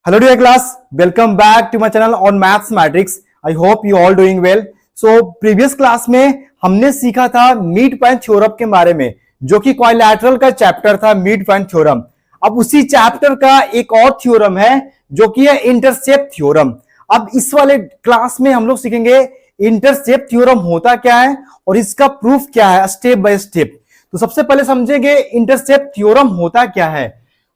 Hello dear class, welcome back to my channel on Mathematics. I hope you all doing well. So previous class में हमने सीखा था mid point theorem के बारे में, जो कि क्वाड्रिलेटरल का चैप्टर था मिड पॉइंट थ्योरम। अब उसी चैप्टर का एक और थ्योरम है जो कि है इंटरसेप्ट थ्योरम। अब इस वाले क्लास में हम लोग सीखेंगे इंटरसेप्ट थ्योरम होता क्या है और इसका प्रूफ क्या है स्टेप बाय स्टेप। तो सबसे पहले समझेंगे इंटरसेप्ट थ्योरम होता क्या है।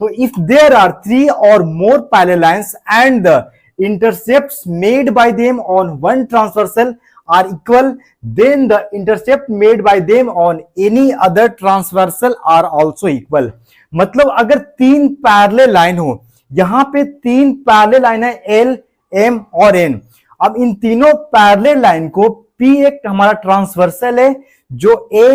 So if there are three or more parallel lines and the intercepts made by them on one transversal are equal, then the intercept made by them on any other transversal are also equal. मतलब अगर तीन parallel line हो, यहां पे तीन parallel line है L, M और N। अब इन तीनों पैरेलल लाइन को P एक हमारा ट्रांसवर्सल है जो A,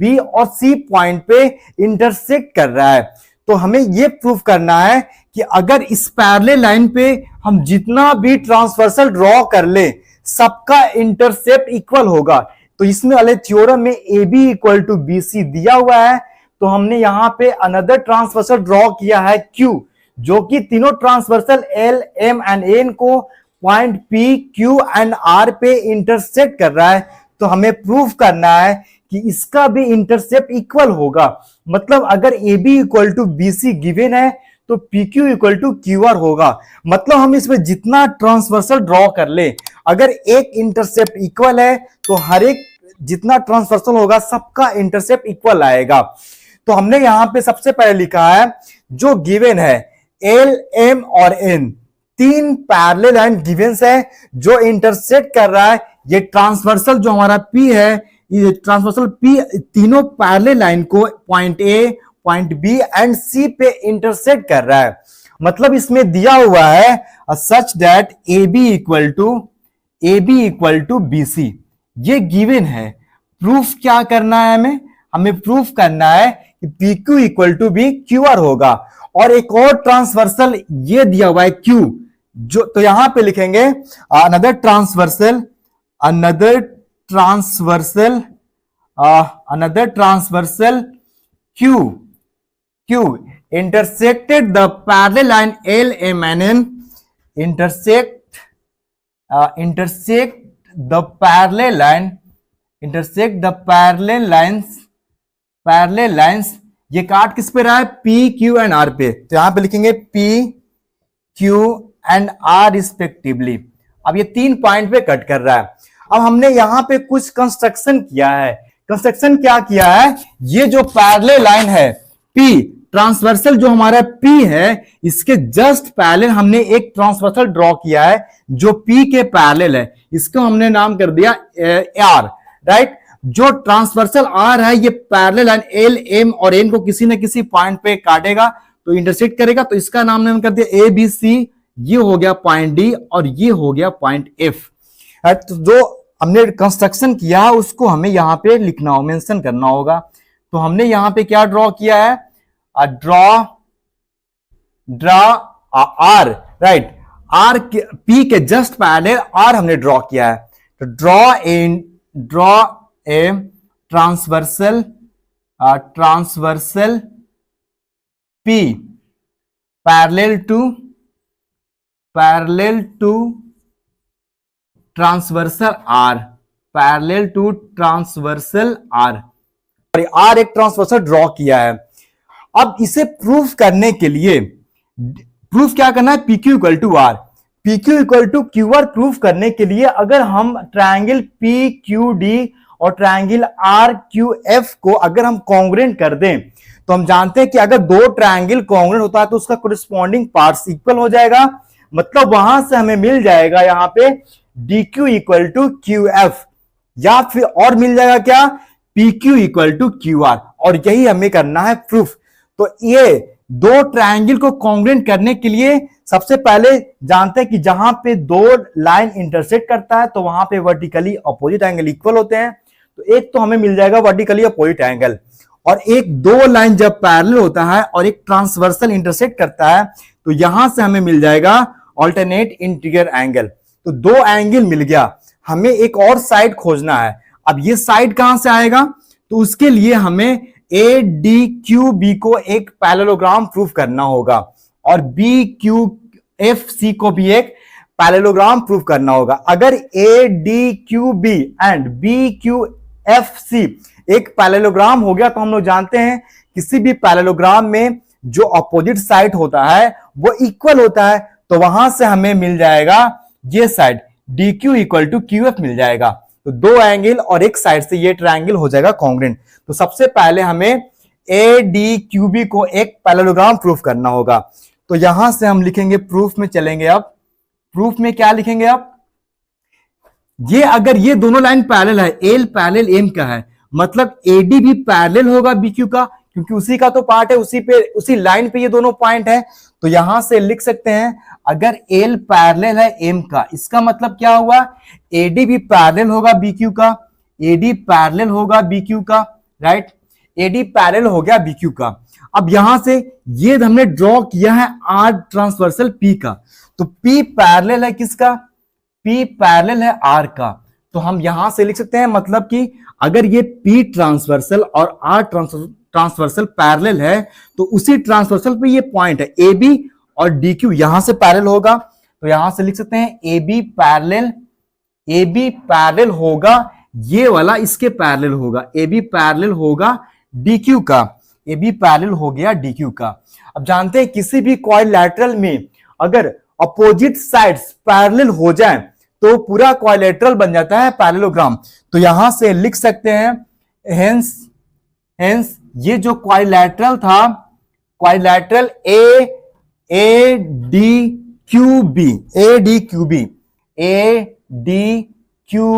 B और C पॉइंट पे इंटरसेक्ट कर रहा है। तो हमें यह प्रूफ करना है कि अगर इस पैरेलल लाइन पे हम जितना भी ट्रांसवर्सल ड्रॉ कर ले सबका इंटरसेप्ट इक्वल होगा। तो इसमें वाले थ्योरम में AB इक्वल टू BC दिया हुआ है, तो हमने यहां पे अनदर ट्रांसवर्सल ड्रॉ किया है Q, जो कि तीनों transversal L, M and N को point P, Q and R पे इंटरसेक्ट कर रहा है। तो हमें प्रूफ करना है कि इसका भी इंटरसेप्ट इक्वल होगा। मतलब अगर AB equal to BC given है तो PQ इक्वल टू QR होगा। मतलब हम इसमें जितना ट्रांसवर्सल ड्रॉ कर ले, अगर एक इंटरसेप्ट इक्वल है तो हर एक जितना ट्रांसवर्सल होगा सबका इंटरसेप्ट इक्वल आएगा। तो हमने यहां पे सबसे पहले लिखा है जो गिवन है L, M और N, तीन पैरेलल लाइन गिवंस है जो इंटरसेक्ट कर रहा है। ये ट्रांसवर्सल जो हमारा P है, ये ट्रांसवर्सल P तीनों पैरेलल लाइन को point A, point B and C पे इंटरसेक्ट कर रहा है। मतलब इसमें दिया हुआ है such that AB equal to BC, ये गिवन है। प्रूफ क्या करना है हमें प्रूफ करना है कि PQ इक्वल टू भी QR होगा। और एक और ट्रांसवर्सल ये दिया हुआ है Q, जो तो यहां पे लिखेंगे another transversal Q intersected the parallel line L, M and N, intersect the parallel lines, ये काट किस पे रहा है P, Q एंड R पे। तो यहां पे लिखेंगे P, Q and R respectively. अब ये तीन पॉइंट पे कट कर रहा है। अब हमने यहां पे कुछ कंस्ट्रक्शन किया है। कंस्ट्रक्शन क्या किया है, ये जो पैरेलल लाइन है P, ट्रांसवर्सल जो हमारा P है, इसके जस्ट पैरेलल हमने एक ट्रांसवर्सल ड्रॉ किया है जो P के पैरेलल है। इसको हमने नाम कर दिया R, राइट। जो ट्रांसवर्सल R है ये पैरेलल लाइन L, M और N को किसी न किसी पॉइंट पे काटेगा तो इंटरसेक्ट करेगा। तो इसका नाम हमने कर दिया ABC, ये हो गया पॉइंट D और ये हो गया पॉइंट F। तो जो हमने कंस्ट्रक्शन किया उसको हमें यहां पे लिखना हो, मेंशन करना होगा। तो हमने यहां पे क्या ड्रॉ किया है, draw R, right. R P के जस्ट पैरेलल R हमने ड्रॉ किया है। तो draw a transversal P parallel to transversal R, R एक ट्रांसवर्सल ड्रॉ किया है। अब इसे प्रूफ करने के लिए प्रूफ क्या करना है, PQ equal to R, PQ equal to QR proof करने के लिए अगर हम ट्रायंगल PQD और ट्रायंगल RQF को अगर हम कॉन्ग्रुएंट कर दें तो हम जानते हैं कि अगर दो ट्रायंगल कॉन्ग्रुएंट होता है तो उसका कोरिस्पॉन्डिंग पार्ट्स इक्वल हो जाएगा। मतलब वहां से हमें मिल जाएगा यहां पे DQ इक्वल टू QF, या फिर और मिल जाएगा क्या PQ इक्वल टू QR, और यही हमें करना है प्रूफ। तो ये दो ट्रायंगल को कॉन्ग्रुएंट करने के लिए सबसे पहले जानते हैं कि जहां पे दो लाइन इंटरसेक्ट करता है तो वहां पे वर्टिकली अपोजिट एंगल इक्वल होते हैं। तो एक तो हमें मिल जाएगा वर्टिकली अपोजिट एंगल, और एक दो लाइन जब पैरेलल होता है और एक ट्रांसवर्सल इंटरसेक्ट करता है तो यहां से हमें मिल जाएगा ऑल्टरनेट इंटीरियर एंगल। तो दो एंगल मिल गया, हमें एक और साइड खोजना है। अब ये साइड कहां से आएगा, तो उसके लिए हमें ADQB को एक पैरेललोग्राम प्रूफ करना होगा, और BQ एफ सी को भी एक पैरेललोग्राम प्रूव करना होगा। अगर A D Q B and B Q F C एक पैरेललोग्राम हो गया तो हम लोग जानते हैं किसी भी पैरेललोग्राम में जो अपोजिट साइड होता है वो इक्वल होता है, तो वहां से हमें मिल जाएगा ये side D Q equal to Q F मिल जाएगा। तो दो एंगल और एक साइड से ये ट्रायंगल हो जाएगा कॉन्ग्रुएंट। तो सबसे पहले हमें ए डी क्यू बी को एक पैरेललोग्राम प्रूफ करना होगा। तो यहां से हम लिखेंगे, प्रूफ में चलेंगे। अब प्रूफ में क्या लिखेंगे? अब ये अगर ये दोनों लाइन पैरेलल है, एल पैरेलल एम का है, मतलब एडी भी पैरेलल होगा बीक्यू का, क्योंकि उसी का तो पार्ट है, उसी लाइन पे ये दोनों पॉइंट है। तो यहां से लिख सकते हैं अगर एल पैरेलल है एम का, इसका मतलब क्या हुआ? एडी भी पैरेलल होगा बीक्यू का, एडी पैरेलल होगा बीक्यू का, राइट? एडी पैरेलल हो गया बीक्यू का। अब यहां से ये हमने ड्रॉ किया है आर ट्रांसवर्सल पी का, तो पी पैरेलल है किसका? पी पैरेलल है आर का। तो हम यहां से लिख सकते हैं मतलब कि अगर ये पी ट्रांसवर्सल और आर ट्रांसवर्सल पैरेलल है तो उसी ट्रांसवर्सल पे ये पॉइंट है ए बी और डी क्यू यहां से पैरेलल होगा। तो यहां से लिख सकते हैं ए बी पैरेलल होगा, ये वाला इसके पैरेलल होगा, ए बी पैरेलल होगा डी क्यू का, ए बी पैरेलल हो गया डी क्यू का। अब जानते हैं किसी भी क्वाड्रिलेटरल में अगर अपोजिट साइड्स पैरेलल हो जाए तो पूरा क्वाड्रिलेटरल बन जाता है पैरेललोग्राम। तो यहां से लिख सकते हैं हेंस ये जो क्वाड्रिलेटरल था, quadrilateral A D Q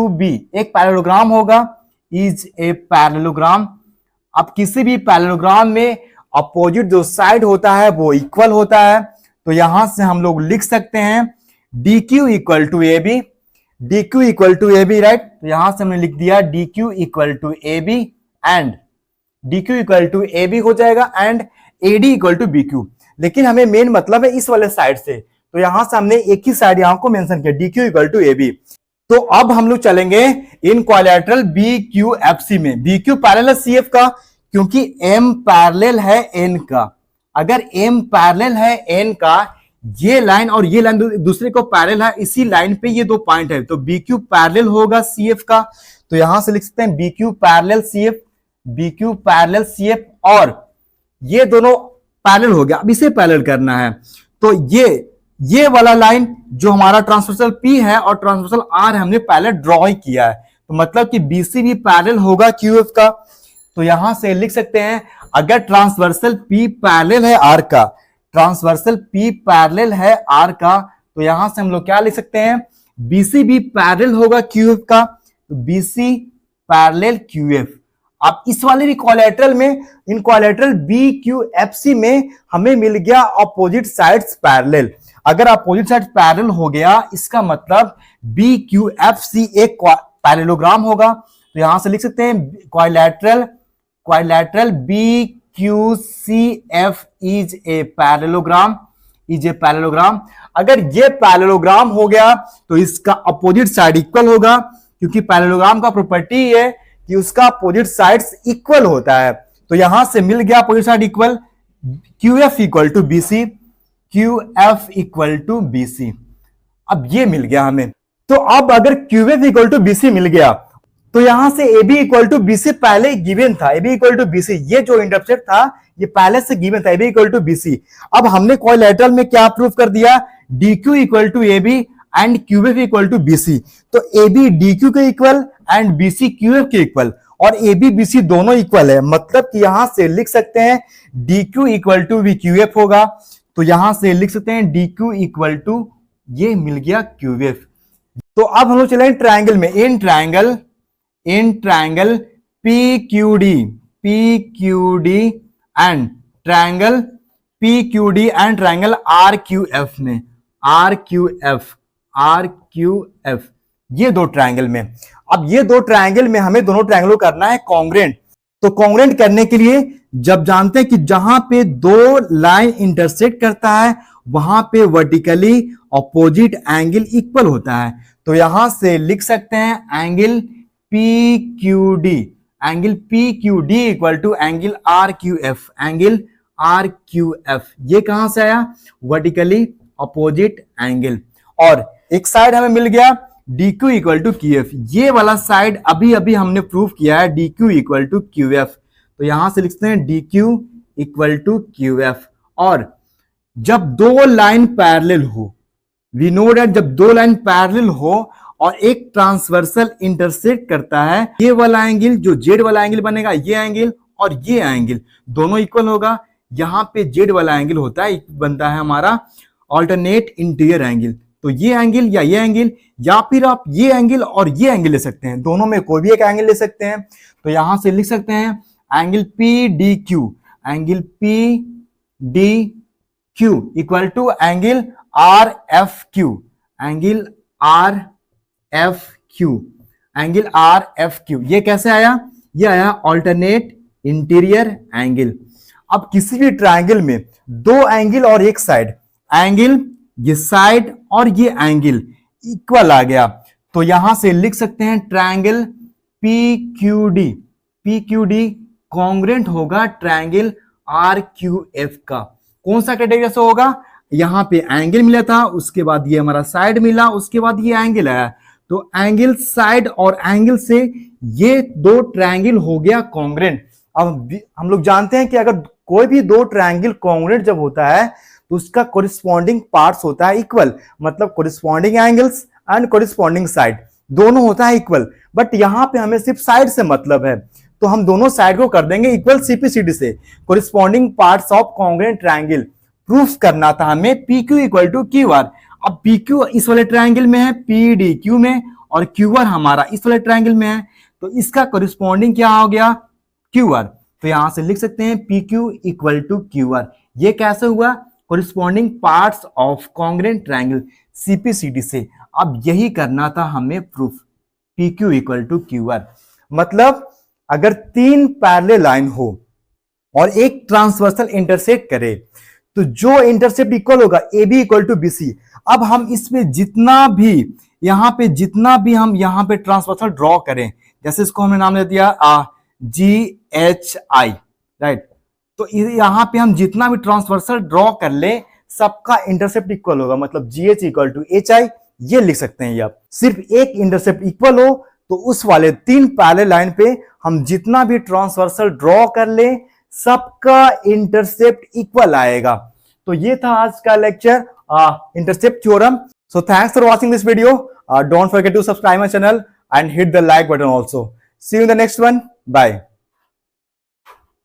B एक पैरेललोग्राम होगा, इज ए पैरेललोग्राम। अब किसी भी पैरेललोग्राम में अपोजिट जो साइड होता है वो इक्वल होता है। तो यहां से हम लोग लिख सकते हैं D Q equal to A B, right? तो यहां से हमने लिख दिया D Q equal to A B and D Q equal to A B हो जाएगा and A D equal to B Q. लेकिन हमें मेन मतलब है इस वाले साइड से, तो यहां से हमने एक ही साइड यहां को मेंशन किया D Q equal to A B. तो अब हम लोग चलेंगे इन quadrilateral B Q F C में। B Q parallel C F का, क्योंकि एम पैरेलल है एन का। अगर एम पैरेलल है एन का, ये लाइन और ये लाइन दूसरे को पैरेलल है, इसी लाइन पे ये दो पॉइंट है, तो बी क्यू पैरेलल होगा सी एफ का। तो यहां से लिख सकते हैं B Q parallel C F, और ये दोनों पैरेलल हो गया। अब इसे पैरेलल करना है, तो ये वाला लाइन जो हमारा ट्रांसवर्सल पी है और ट्रांसवर्सल आर है, हमने पहले ड्रॉ ही किया है। तो मतलब कि बीसी भी पैरेलल होगा क्यूएफ का। तो यहां से लिख सकते हैं अगर ट्रांसवर्सल पी पैरेलल है आर का, तो यहां से हम लोग क्या लिख सकते हैं? बीसी भी पैरेलल होगा क्यूएफ का, तो बीसी पैरेलल क्यूएफ। अब इस वाले भी क्वाड्रिलेटरल में, in quadrilateral B Q F C में हमें मिल गया अपोजिट साइड्स पैरेलल। अगर अपोजिट साइड पैरेलल हो गया, इसका मतलब बी क्यू एफ सी एक पैरेललोग्राम होगा। तो यहां से लिख सकते हैं quadrilateral B Q C F is a parallelogram, अगर ये पैरेललोग्राम हो गया तो इसका अपोजिट साइड इक्वल होगा, क्योंकि पैरेललोग्राम का प्रॉपर्टी है कि उसका अपोजिट साइड्स इक्वल होता है। तो यहां से मिल गया opposite side equal, QF equal to BC। अब ये मिल गया हमें। तो अब अगर QF इक्वल टू BC मिल गया, तो यहां से AB इक्वल टू BC पहले गिवन था, AB इक्वल टू BC, ये जो इंटरसेप्ट था ये पहले से गिवन था, AB इक्वल टू BC। अब हमने क्वाड्रिलेटरल में क्या प्रूव कर दिया? DQ equal to AB and QF equal to BC। तो AB DQ के इक्वल एंड BC QF के इक्वल, और AB BC दोनों इक्वल है, मतलब कि यहां से लिख सकते हैं DQ इक्वल टू QF होगा। तो यहां से लिख सकते हैं DQ इक्वल टू, ये मिल गया QF। तो अब हम लोग चलेंगे ट्रायंगल में। In triangle PQD and triangle RQF में, RQF ये दो ट्रायंगल में। अब ये दो ट्रायंगल में हमें दोनों ट्रायंगलों को करना है कॉन्ग्रुएंट। तो कॉन्ग्रुएंट करने के लिए जब जानते हैं कि जहां पे दो लाइन इंटरसेक्ट करता है वहां पे वर्टिकली अपोजिट एंगल इक्वल होता है। तो यहां से लिख सकते हैं angle PQD equal to angle RQF, ये कहां से आया? Vertically opposite angle. और एक साइड हमें मिल गया DQ इक्वल टू QF, ये वाला साइड अभी अभी हमने प्रूव किया है DQ इक्वल टू QF, तो यहां से लिखते हैं DQ इक्वल टू QF। और जब दो लाइन पैरेलल हो, वी नो दैट जब दो लाइन पैरेलल हो और एक ट्रांसवर्सल इंटरसेक्ट करता है, ये वाला एंगल जो जेड वाला एंगल बनेगा, ये एंगल और ये एंगल दोनों इक्वल होगा। यहां पे जेड वाला एंगल होता है, बनता है हमारा ऑल्टरनेट इंटीरियर एंगल। तो ये एंगल या ये एंगल, या फिर आप ये एंगल और ये एंगल ले सकते हैं, दोनों में कोई भी एक एंगल ले सकते हैं। तो यहां से लिख सकते हैं angle PDQ, angle PDQ equal to angle RFQ, angle RFQ, angle RFQ। ये कैसे आया? ये आया ऑल्टरनेट इंटीरियर एंगल। अब किसी भी ट्रायंगल में दो एंगल और एक साइड, एंगल ये साइड और ये एंगल इक्वल आ गया, तो यहां से लिख सकते हैं ट्रायंगल PQD, PQD कॉन्ग्रेंट होगा ट्रायंगल RQF का। कौन सा कैटेगरी से होगा? यहां पे एंगल मिला था, उसके बाद ये हमारा साइड मिला, उसके बाद ये एंगल आया, तो एंगल साइड और एंगल से ये दो ट्रायंगल हो गया कॉन्ग्रेंट। अब हम लोग जानते हैं कि अगर कोई भी दो ट्रायंगल कॉन्ग्रेंट जब होता है तो उसका कोरिस्पॉन्डिंग पार्ट्स होता है इक्वल, मतलब corresponding angles and corresponding side दोनों होता है इक्वल। बट यहां पे हमें सिर्फ साइड से मतलब है, तो हम दोनों साइड को कर देंगे इक्वल CPCD से, corresponding parts of congruent triangle. Proof करना था हमें PQ इक्वल टू QR। अब PQ इस वाले ट्रायंगल में है, PDQ में, और QR हमारा इस वाले ट्रायंगल में है, तो इसका कोरिस्पॉन्डिंग क्या हो गया? QR। तो यहां से लिख सकते हैं PQ इक्वल टू QR। ये कैसे हुआ? Corresponding parts of congruent triangle CPCD से। अब यही करना था हमें proof, PQ equal to QR। मतलब अगर तीन पैरेलल लाइन हो और एक ट्रांसवर्सल इंटरसेक्ट करे, तो जो इंटरसेप्ट इक्वल होगा AB इक्वल टू BC। अब हम इसमें जितना भी जितना भी हम यहाँ पे ट्रांसवर्सल ड्रॉ करें, जैसे इसको हमने नाम दे दिया GHI, राइट। तो यहां पे हम जितना भी ट्रांसवर्सल ड्रॉ कर ले, सबका इंटरसेप्ट इक्वल होगा, मतलब GH इक्वल टू HI, ये लिख सकते हैं। आप सिर्फ एक इंटरसेप्ट इक्वल हो तो उस वाले तीन पैरेलल लाइन पे हम जितना भी ट्रांसवर्सल ड्रॉ कर ले, सबका इंटरसेप्ट इक्वल आएगा। तो ये था आज का lecture, intercept theorem. So thanks for watching this video. Don't forget to subscribe my channel and hit the like button also. See you in the next one. Bye.